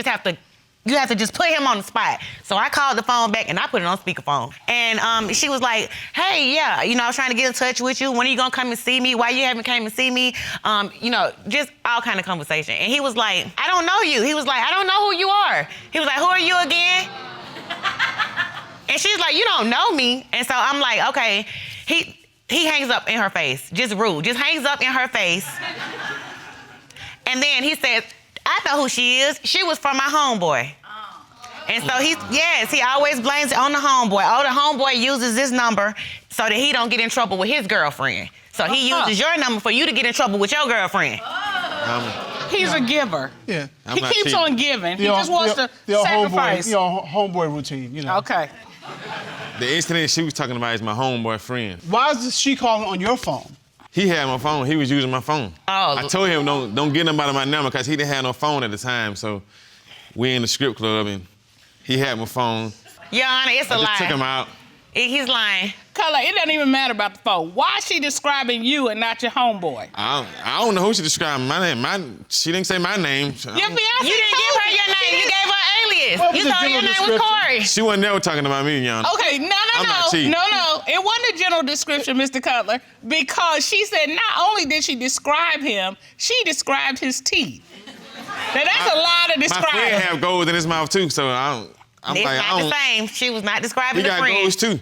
[SPEAKER 12] have to just put him on the spot. So I called the phone back and I put it on speakerphone. And she was like, hey, yeah, I was trying to get in touch with you. When are you gonna come and see me? Why you haven't came and see me? Just all kind of conversation. And he was like, I don't know you. He was like, I don't know who you are. He was like, who are you again? And she's like, you don't know me. And so I'm like, okay. He hangs up in her face, just rude, just hangs up in her face. And then he says, I know who she is. She was from my homeboy. And so he always blames it on the homeboy. Oh, the homeboy uses this number so that he don't get in trouble with his girlfriend. So he uses your number for you to get in trouble with your girlfriend.
[SPEAKER 2] He's a giver.
[SPEAKER 5] Yeah.
[SPEAKER 2] He keeps on giving. He just wants to sacrifice.
[SPEAKER 5] Homeboy routine,
[SPEAKER 2] Okay.
[SPEAKER 6] The incident she was talking about is my homeboy friend.
[SPEAKER 5] Why is she calling on your phone?
[SPEAKER 6] He had my phone. He was using my phone.
[SPEAKER 12] Oh.
[SPEAKER 6] I told him don't get nobody my number because he didn't have no phone at the time. So we in the strip club and he had my phone.
[SPEAKER 12] Your Honor, it's a lie.
[SPEAKER 6] I just took him out.
[SPEAKER 12] He's lying.
[SPEAKER 2] Color, it doesn't even matter about the phone. Why is she describing you and not your homeboy?
[SPEAKER 6] I don't know who she described my name. She didn't say my name.
[SPEAKER 2] Your fiance
[SPEAKER 12] You didn't give her your name. You gave her alias.
[SPEAKER 5] What
[SPEAKER 12] You
[SPEAKER 5] was
[SPEAKER 12] told
[SPEAKER 5] the
[SPEAKER 12] her your name
[SPEAKER 5] general
[SPEAKER 12] was Corey.
[SPEAKER 6] She wasn't never talking about me, Your Honor.
[SPEAKER 2] Okay, no.
[SPEAKER 6] I'm not cheating.
[SPEAKER 2] No. It wasn't a general description, Mr. Cutler, because she said not only did she describe him, she described his teeth. Now, that's a lot to describe.
[SPEAKER 6] My friend have gold in his mouth, too, so I'm
[SPEAKER 12] It's
[SPEAKER 6] like,
[SPEAKER 12] not the same. She was not describing
[SPEAKER 6] he
[SPEAKER 12] the
[SPEAKER 6] got
[SPEAKER 12] friend.
[SPEAKER 6] goals, too.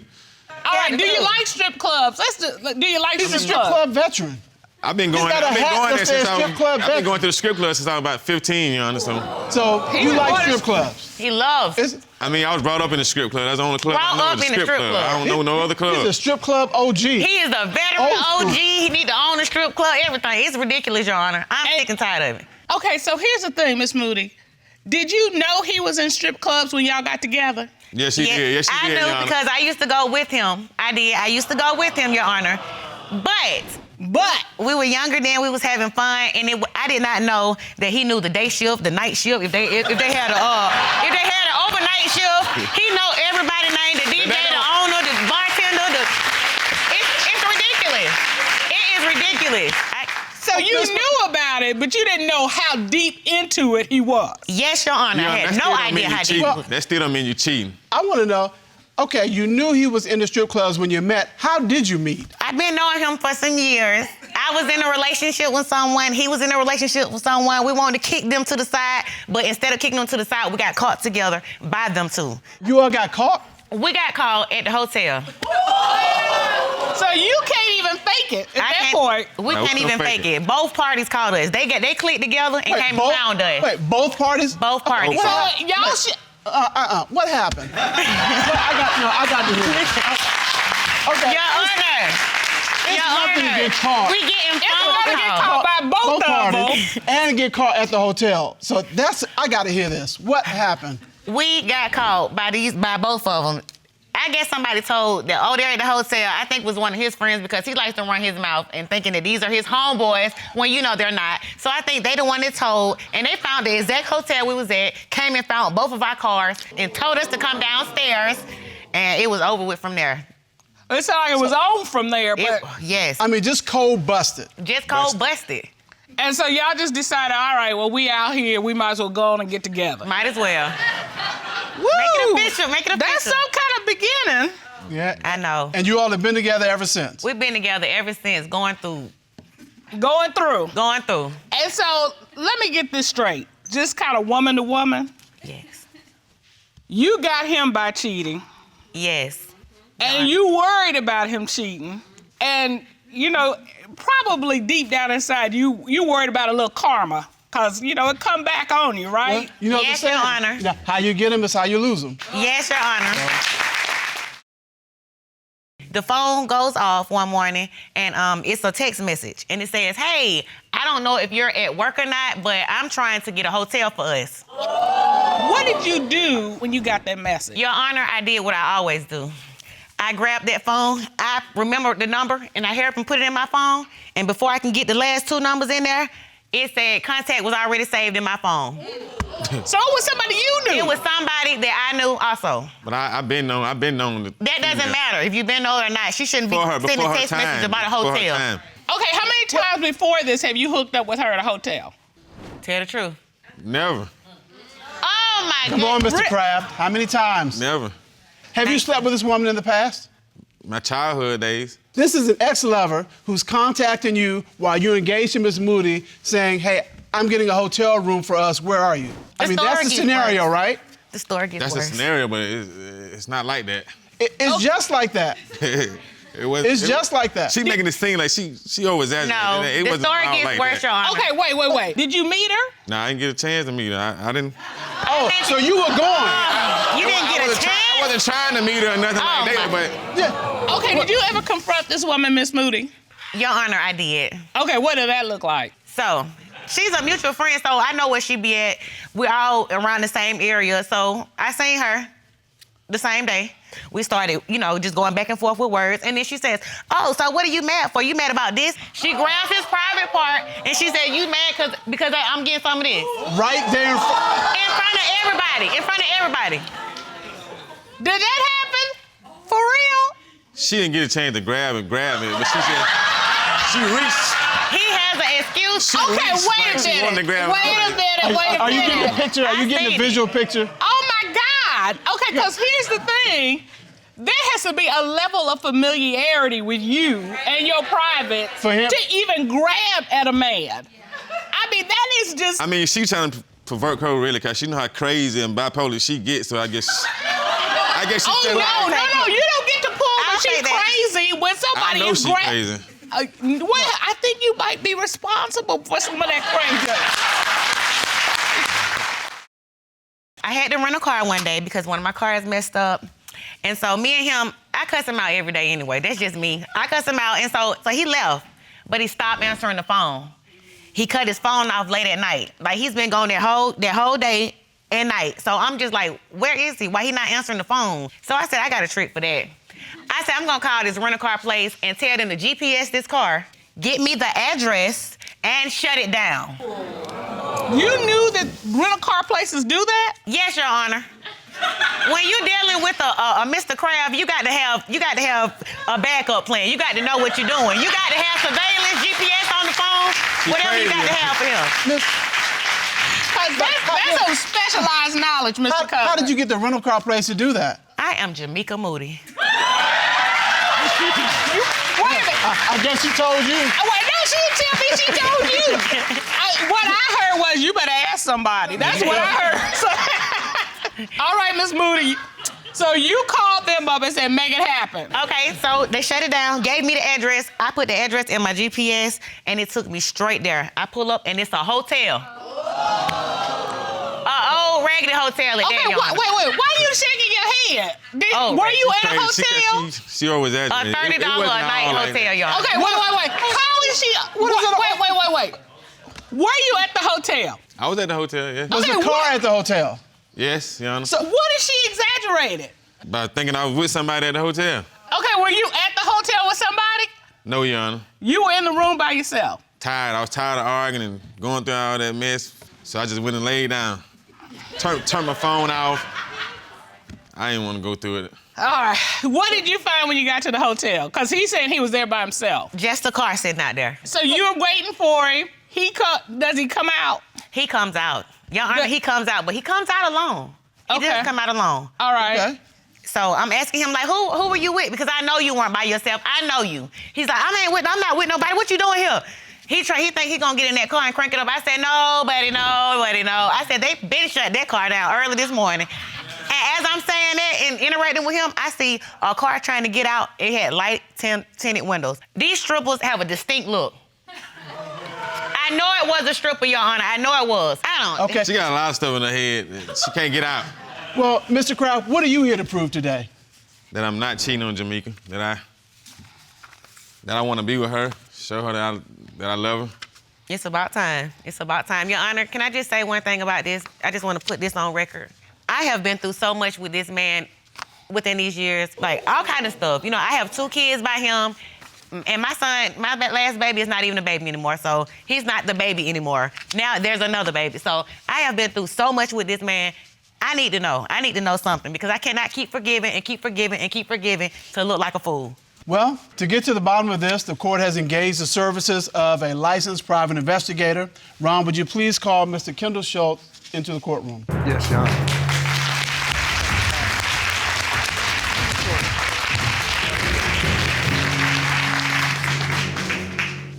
[SPEAKER 2] All right, do you like strip clubs? Do you like
[SPEAKER 5] He's a
[SPEAKER 2] strip
[SPEAKER 5] strip
[SPEAKER 2] clubs?
[SPEAKER 5] club veteran.
[SPEAKER 6] I've been going there since I've been going to the strip club since I was about 15, Your Honor.
[SPEAKER 5] So you like strip clubs?
[SPEAKER 12] He loves.
[SPEAKER 6] I was brought up in the strip club. That's the only club
[SPEAKER 12] Brought
[SPEAKER 6] I know.
[SPEAKER 12] up in the strip club.
[SPEAKER 6] I don't know no other club.
[SPEAKER 5] He's a strip club OG.
[SPEAKER 12] He is a veteran OG. He need to own a strip club, everything. It's ridiculous, Your Honor. I'm sick and tired of it.
[SPEAKER 2] Okay, so here's the thing, Miss Moody. Did you know he was in strip clubs when y'all got together?
[SPEAKER 6] Yes, she did. Yes, she
[SPEAKER 12] I
[SPEAKER 6] did,
[SPEAKER 12] knew
[SPEAKER 6] Your Honor.
[SPEAKER 12] because I used to go with him. I did. I used to go with him, Your Honor. But we were younger then. We was having fun, and I did not know that he knew the day shift, the night shift. If they had an overnight shift, he know everybody's name, the DJ, the owner, the bartender. It's ridiculous. It is ridiculous.
[SPEAKER 2] So you knew about it, but you didn't know how deep into it he was.
[SPEAKER 12] Yes, Your Honor. I had no idea how deep.
[SPEAKER 6] Well, that still don't mean you cheating.
[SPEAKER 5] I want to know, okay, you knew he was in the strip clubs when you met. How did you meet?
[SPEAKER 12] I've been knowing him for some years. I was in a relationship with someone. He was in a relationship with someone. We wanted to kick them to the side, but instead of kicking them to the side, we got caught together by them two.
[SPEAKER 5] You all got caught?
[SPEAKER 12] We got caught at the hotel.
[SPEAKER 2] So you can't even fake it at that point.
[SPEAKER 12] We can't even fake it. Both parties called us. They clicked together and came and found us.
[SPEAKER 5] Wait, both parties?
[SPEAKER 12] Both parties.
[SPEAKER 2] So y'all should.
[SPEAKER 5] What happened? I got to hear it. Okay.
[SPEAKER 12] Your Honor.
[SPEAKER 5] It's nothing to get caught.
[SPEAKER 12] We getting
[SPEAKER 2] get caught by both of them.
[SPEAKER 5] And get caught at the hotel. So I got to hear this. What happened?
[SPEAKER 12] We got caught by both of them. I guess somebody told that, they're at the hotel. I think it was one of his friends because he likes to run his mouth and thinking that these are his homeboys when you know they're not. So I think they the one that told, and they found the exact hotel we was at, came and found both of our cars and told us to come downstairs, and it was over with from there.
[SPEAKER 2] It sounded like it was on from there, but...
[SPEAKER 12] Yes.
[SPEAKER 5] I mean, just cold busted.
[SPEAKER 12] Just cold busted.
[SPEAKER 2] And so y'all just decided, all right, well, we out here, we might as well go on and get together.
[SPEAKER 12] Might as well.
[SPEAKER 2] Woo!
[SPEAKER 12] Make it official.
[SPEAKER 2] That's some kind of beginning.
[SPEAKER 5] Yeah.
[SPEAKER 12] I know.
[SPEAKER 5] And you all have been together ever since?
[SPEAKER 12] We've been together ever since, going through.
[SPEAKER 2] And so, let me get this straight. Just kind of woman to woman.
[SPEAKER 12] Yes.
[SPEAKER 2] You got him by cheating.
[SPEAKER 12] Yes.
[SPEAKER 2] And you worried about him cheating. And, probably deep down inside, you worried about a little karma. Because, it come back on you, right?
[SPEAKER 5] Well,
[SPEAKER 12] yes, Your Honor.
[SPEAKER 5] How you get them is how you lose them.
[SPEAKER 12] Yes, Your Honor. The phone goes off one morning, and it's a text message. And it says, hey, I don't know if you're at work or not, but I'm trying to get a hotel for us.
[SPEAKER 2] What did you do when you got that message?
[SPEAKER 12] Your Honor, I did what I always do. I grabbed that phone, I remembered the number, and I hurried up and put it in my phone. And before I can get the last two numbers in there, it said contact was already saved in my phone.
[SPEAKER 2] So it was somebody you knew?
[SPEAKER 12] It was somebody that I knew also.
[SPEAKER 6] But I've been known.
[SPEAKER 12] That doesn't matter if you've been known or not. She shouldn't be sending a text message about a hotel.
[SPEAKER 2] Okay, how many times before this have you hooked up with her at a hotel?
[SPEAKER 12] Tell the truth.
[SPEAKER 6] Never.
[SPEAKER 12] Oh my God.
[SPEAKER 5] Come on, Mr. Kraft. How many times?
[SPEAKER 6] Never.
[SPEAKER 5] Have you slept with this woman in the past?
[SPEAKER 6] My childhood days.
[SPEAKER 5] This is an ex-lover who's contacting you while you're engaged to Miss Moody saying, hey, I'm getting a hotel room for us. Where are you? That's the scenario, right?
[SPEAKER 12] The story gets worse.
[SPEAKER 6] That's a scenario, but it's not like that.
[SPEAKER 5] It's just like that. It's just like that.
[SPEAKER 6] She making it seem like she over-exaggerated.
[SPEAKER 12] No, the story gets worse, Your Honor.
[SPEAKER 2] Okay, wait. Did you meet her?
[SPEAKER 6] Nah, I didn't get a chance to meet her. I didn't.
[SPEAKER 5] Oh, so you were going.
[SPEAKER 12] You didn't get a chance?
[SPEAKER 6] I wasn't trying to meet her or nothing like that, but...
[SPEAKER 5] Yeah.
[SPEAKER 2] Okay, did you ever confront this woman, Miss Moody?
[SPEAKER 12] Your Honor, I did.
[SPEAKER 2] Okay, what did that look like?
[SPEAKER 12] So, she's a mutual friend, so I know where she be at. We're all around the same area, so I seen her the same day. We started, just going back and forth with words, and then she says, oh, so what are you mad for? You mad about this? She grabs his private part, and she said, you mad because I'm getting some of this?
[SPEAKER 5] Right there in
[SPEAKER 12] front of everybody. In front of everybody.
[SPEAKER 2] Did that happen? For real?
[SPEAKER 6] She didn't get a chance to grab it, but she said, she reached.
[SPEAKER 12] He has an excuse.
[SPEAKER 2] Okay, wait a minute.
[SPEAKER 5] Are you getting the picture? Are you getting the visual picture?
[SPEAKER 2] Oh my God. Okay, because here's the thing. There has to be a level of familiarity with you and your private
[SPEAKER 5] for him
[SPEAKER 2] to even grab at a man. I mean, that is just...
[SPEAKER 6] I mean, she trying to provoke her really, because she know how crazy and bipolar she gets, so I guess she's
[SPEAKER 2] no, you don't get to pull that she's crazy when somebody is
[SPEAKER 6] crazy.
[SPEAKER 2] Well, I think you might be responsible for some of that crazy.
[SPEAKER 12] I had to rent a car one day because one of my cars messed up. And so me and him, I cuss him out every day anyway. That's just me. I cuss him out, and so he left, but he stopped answering the phone. He cut his phone off late at night. Like, he's been gone that whole day, at night. So I'm just like, where is he? Why he not answering the phone? So I said, I got a trick for that. I said, I'm gonna call this rental car place and tell them to GPS this car, get me the address, and shut it down.
[SPEAKER 2] You knew that rental car places do that?
[SPEAKER 12] Yes, Your Honor. When you're dealing with a Mr. Kraft, you got to have a backup plan. You got to know what you're doing. You got to have surveillance, GPS on the phone, whatever you got to have for him.
[SPEAKER 2] That's some specialized knowledge, Mr. Copeland.
[SPEAKER 5] How did you get the rental car place to do that?
[SPEAKER 12] I am Jamaica Moody.
[SPEAKER 2] Wait a minute.
[SPEAKER 5] I guess she told you.
[SPEAKER 2] Wait, no, she didn't tell me she told you. What I heard was you better ask somebody. That's what I heard. All right, Miss Moody. So you called them up and said, make it happen.
[SPEAKER 12] Okay, so they shut it down, gave me the address. I put the address in my GPS, and it took me straight there. I pull up, and it's a hotel. An old raggedy hotel at that, Your Honor.
[SPEAKER 2] Wait. Why are you shaking your head? Were you at a hotel?
[SPEAKER 6] She always asked
[SPEAKER 12] A
[SPEAKER 6] me.
[SPEAKER 12] $30 a night hotel, Your Honor.
[SPEAKER 2] Okay, wait. How is she? Wait. Were you at the hotel?
[SPEAKER 6] I was at the hotel, yeah.
[SPEAKER 5] Was the car at the hotel?
[SPEAKER 6] Yes, Your Honor.
[SPEAKER 2] So what if she exaggerated?
[SPEAKER 6] About thinking I was with somebody at the hotel.
[SPEAKER 2] Okay, were you at the hotel with somebody?
[SPEAKER 6] No, Your Honor.
[SPEAKER 2] You were in the room by yourself?
[SPEAKER 6] Tired. I was tired of arguing and going through all that mess, so I just went and laid down. Turned my phone off. I didn't want to go through it.
[SPEAKER 2] All right. What did you find when you got to the hotel? Because he's saying he was there by himself.
[SPEAKER 12] Just a car sitting out there.
[SPEAKER 2] So you were waiting for him. Does he come out?
[SPEAKER 12] He comes out. Your Honor, he comes out, but he comes out alone. He doesn't come out alone.
[SPEAKER 2] All right.
[SPEAKER 5] Okay.
[SPEAKER 12] So I'm asking him, like, who were you with? Because I know you weren't by yourself. I know you. He's like, I'm not with nobody. What you doing here? He think he gonna get in that car and crank it up. I said, nobody know. I said, they been shut that car down early this morning. And as I'm saying that and interacting with him, I see a car trying to get out. It had light tinted windows. These strippers have a distinct look. I know it was a stripper, Your Honor. I know it was.
[SPEAKER 5] Okay.
[SPEAKER 6] She got a lot of stuff in her head. She can't get out.
[SPEAKER 5] Well, Mr. Kraft, what are you here to prove today?
[SPEAKER 6] That I'm not cheating on Jamaica. That I want to be with her. Show her that I love her.
[SPEAKER 12] It's about time. It's about time. Your Honor, can I just say one thing about this? I just want to put this on record. I have been through so much with this man within these years, like all kind of stuff. You know, I have 2 kids by him, and my son, my last baby is not even a baby anymore, so he's not the baby anymore. Now there's another baby. So I have been through so much with this man. I need to know. I need to know something because I cannot keep forgiving and keep forgiving and keep forgiving to look like a fool.
[SPEAKER 5] Well, to get to the bottom of this, the court has engaged the services of a licensed private investigator. Ron, would you please call Mr. Kendall Schultz into the courtroom?
[SPEAKER 13] Yes, Your Honor.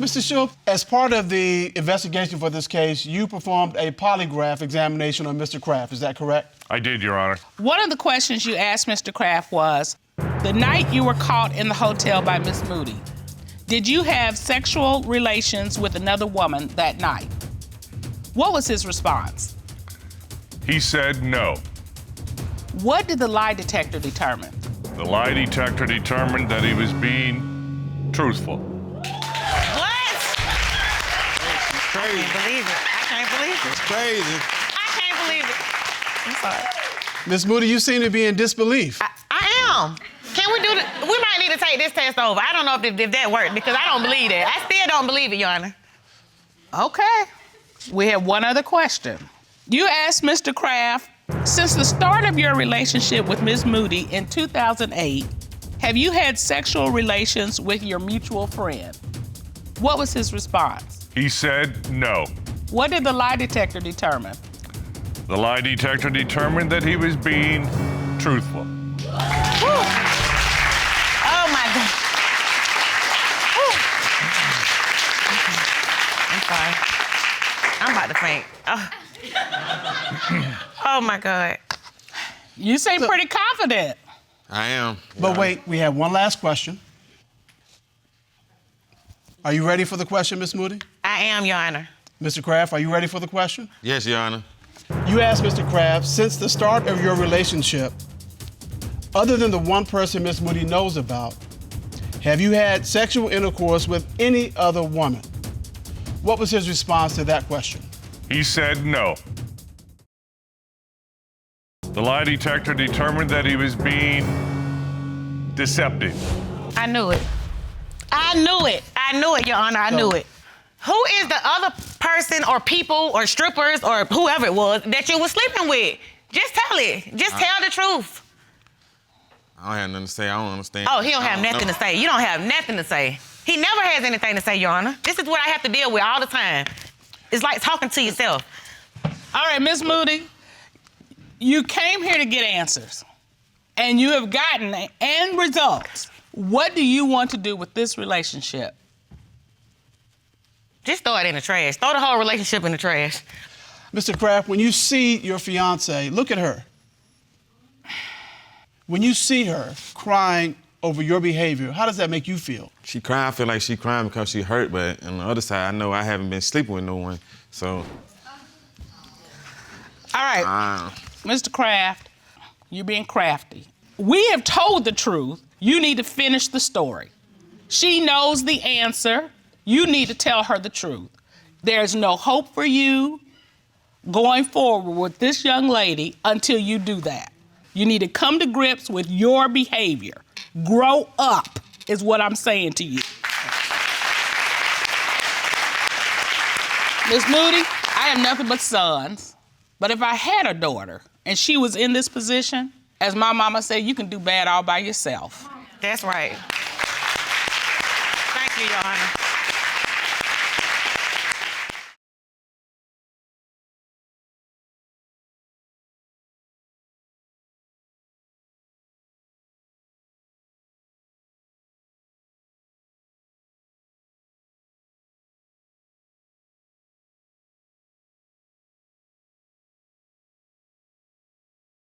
[SPEAKER 5] Mr. Schultz, as part of the investigation for this case, you performed a polygraph examination on Mr. Kraft. Is that correct?
[SPEAKER 13] I did, Your Honor.
[SPEAKER 2] One of the questions you asked Mr. Kraft was, the night you were caught in the hotel by Miss Moody, did you have sexual relations with another woman that night? What was his response?
[SPEAKER 13] He said no.
[SPEAKER 2] What did the lie detector determine?
[SPEAKER 13] The lie detector determined that he was being truthful.
[SPEAKER 12] What?
[SPEAKER 6] Crazy.
[SPEAKER 12] I can't believe it. I can't believe it.
[SPEAKER 6] It's crazy.
[SPEAKER 12] I can't believe it. I'm sorry.
[SPEAKER 5] Ms. Moody, you seem to be in disbelief.
[SPEAKER 12] I am. Can we do we might need to take this test over. I don't know if that worked because I don't believe it. I still don't believe it, Your Honor.
[SPEAKER 2] Okay. We have one other question. You asked Mr. Kraft, since the start of your relationship with Ms. Moody in 2008, have you had sexual relations with your mutual friend? What was his response?
[SPEAKER 13] He said no.
[SPEAKER 2] What did the lie detector determine?
[SPEAKER 13] The lie detector determined that he was being truthful.
[SPEAKER 12] Whew. Oh, my God. Whew. I'm sorry. I'm about to faint. Oh, my God.
[SPEAKER 2] You seem pretty confident.
[SPEAKER 6] I am.
[SPEAKER 5] But wait, we have one last question. Are you ready for the question, Ms. Moody?
[SPEAKER 12] I am, Your Honor.
[SPEAKER 5] Mr. Kraft, are you ready for the question?
[SPEAKER 6] Yes, Your Honor.
[SPEAKER 5] You asked Mr. Kraft, since the start of your relationship, other than the one person Ms. Moody knows about, have you had sexual intercourse with any other woman? What was his response to that question?
[SPEAKER 13] He said no. The lie detector determined that he was being deceptive.
[SPEAKER 12] I knew it. I knew it. I knew it, Your Honor. I knew it. Who is the other person or people or strippers or whoever it was that you were sleeping with? Just tell it. Just tell the truth.
[SPEAKER 6] I don't have nothing to say. I don't understand.
[SPEAKER 12] Oh, he don't have nothing to say. You don't have nothing to say. He never has anything to say, Your Honor. This is what I have to deal with all the time. It's like talking to yourself.
[SPEAKER 2] All right, Miss Moody, you came here to get answers, and you have gotten end results. What do you want to do with this relationship?
[SPEAKER 12] Just throw it in the trash. Throw the whole relationship in the trash.
[SPEAKER 5] Mr. Kraft, when you see your fiancée, look at her. When you see her crying over your behavior, how does that make you feel?
[SPEAKER 6] She crying. I feel like she crying because she hurt, but on the other side, I know I haven't been sleeping with no one, so.
[SPEAKER 2] All right, Mr. Kraft, you're being crafty. We have told the truth. You need to finish the story. She knows the answer. You need to tell her the truth. There's no hope for you going forward with this young lady until you do that. You need to come to grips with your behavior. Grow up is what I'm saying to you. Miss Moody, I have nothing but sons. But if I had a daughter and she was in this position, as my mama said, you can do bad all by yourself.
[SPEAKER 12] That's right. Thank you, Your Honor.